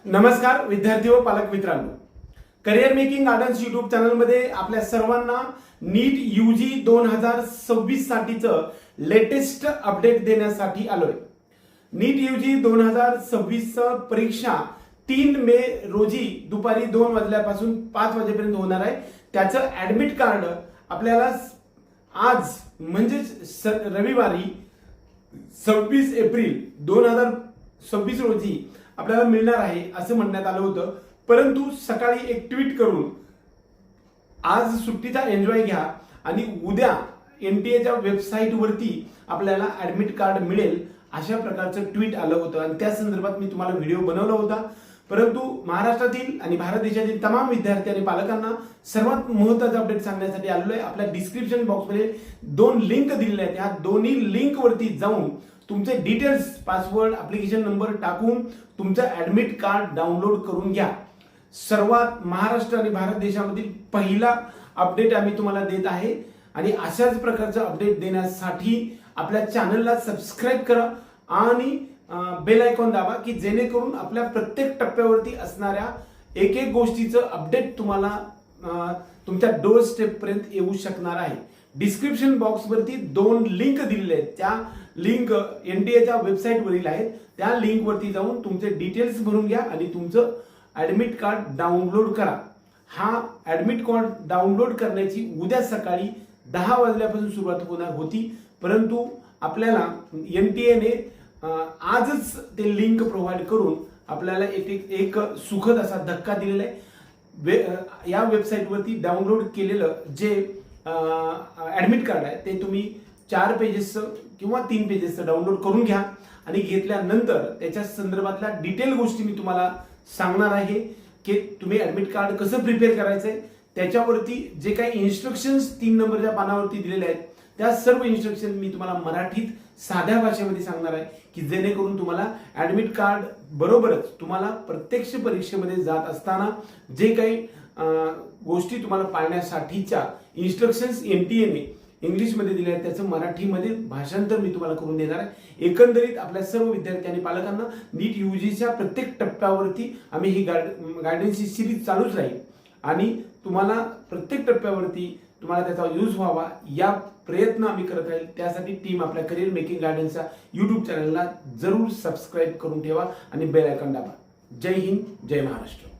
नमस्कार विद्यार्थी व पालक मित्रांनो, करिअर मेकिंग गार्डन्स यूट्यूब चॅनलमध्ये आपल्या सर्वांना नीट यूजी 2026 साठीचं लेटेस्ट अपडेट देण्यासाठी आलोय। नीट यूजी 2026 परीक्षा 3 मे रोजी दुपारी 2 वाजल्यापासून 5 वाजेपर्यंत होणार आहे। त्याचं ऍडमिट कार्ड आपल्याला आज म्हणजेच रविवारी 26 एप्रिल 2026 रोजी आपल्याला मिळणार आहे असं म्हणण्यात आलं होतं। परंतु सकाळी एक ट्विट करून आज सुट्टीचा एन्जॉय घ्या आणि उद्या एनटीएच्या वेबसाईटवरती आपल्याला ऍडमिट कार्ड मिळेल अशा प्रकारचं ट्विट आलं होतं आणि त्या संदर्भात मी तुम्हाला व्हिडिओ बनवला होता। परंतु महाराष्ट्रातील आणि भारत देशातील तमाम विद्यार्थी आणि पालकांना सर्वात महत्त्वाचा अपडेट सांगण्यासाठी आलेलो आहे। आपल्या डिस्क्रिप्शन बॉक्समध्ये 2 लिंक दिलेल्या आहेत। या दोन्ही लिंक वरती जाऊन तुमचे डिटेल्स, पासवर्ड, ऍप्लिकेशन नंबर टाकून तुमचं ऍडमिट कार्ड डाउनलोड करून घ्या। सर्वात महाराष्ट्र आणि भारत देशामधील पहिला अपडेट आम्ही तुम्हाला देत आहे आणि अशाच प्रकारचं अपडेट देण्यासाठी आपल्या चॅनलला सबस्क्राईब करा आणि बेल आयकॉन दाबा की जेणेकरून आपल्या प्रत्येक टप्प्यावरती असणाऱ्या एक एक गोष्टीचं अपडेट तुम्हाला तुमच्या डोर स्टेप पर्यंत येऊ शकणार आहे। डिस्क्रिप्शन बॉक्स वरती 2 लिंक दिलेले आहेत। त्या लिंक एनटीएच्या वेबसाईट वरील आहेत। त्या लिंक वरती जाऊन तुमचे डिटेल्स भरून घ्या आणि तुमचं ऍडमिट कार्ड डाउनलोड करा। हा ऍडमिट कार्ड डाउनलोड करण्याची उद्या सकाळी 10 वाजल्यापासून सुरुवात होणार होती, परंतु आपल्याला एनटीएने आजच ते लिंक प्रोव्हाइड करून आपल्याला एक सुखद असा धक्का दिलेला आहे। या वेबसाईट वरती डाउनलोड केलेलं जे ऍडमिट कार्ड आहे ते तुम्ही 4 पेजेसचं किंवा 3 पेजेसचं डाउनलोड करून घ्या आणि घेतल्यानंतर त्याच्या संदर्भातल्या डिटेल गोष्टी मी तुम्हाला सांगणार आहे की तुम्ही ऍडमिट कार्ड कसं प्रिपेअर करायचंय। त्याच्यावरती जे काही इन्स्ट्रक्शन्स 3 नंबरच्या पानावरती दिलेले आहेत त्या सर्व इन्स्ट्रक्शन मी तुम्हाला मराठीत साध्या भाषेमध्ये सांगणार आहे की जेणेकरून तुम्हाला ऍडमिट कार्ड बरोबरच तुम्हाला प्रत्यक्ष परीक्षेमध्ये जात असताना जे काही गोष्टी तुम्हाला पाळण्यासाठीच्या इन्स्ट्रक्शन्स एनटीएने इंग्लिशमध्ये दिले आहेत त्याचं मराठीमध्ये भाषांतर मी तुम्हाला करून देणार आहे। एकंदरीत आपल्या सर्व विद्यार्थी आणि पालकांना नीट यूजीच्या प्रत्येक टप्प्यावरती आम्ही ही गायडन्सची सिरीज चालूच राहील आणि तुम्हाला प्रत्येक टप्प्यावरती तुम्हाला त्याचा यूज व्हावा या प्रयत्न आम्ही करत राहील। त्यासाठी टीम आपल्या करिअर मेकिंग गार्डन्सच्या यूट्यूब चॅनलला जरूर सबस्क्राईब करून ठेवा आणि बेल आयकॉन दाबा। जय हिंद, जय महाराष्ट्र।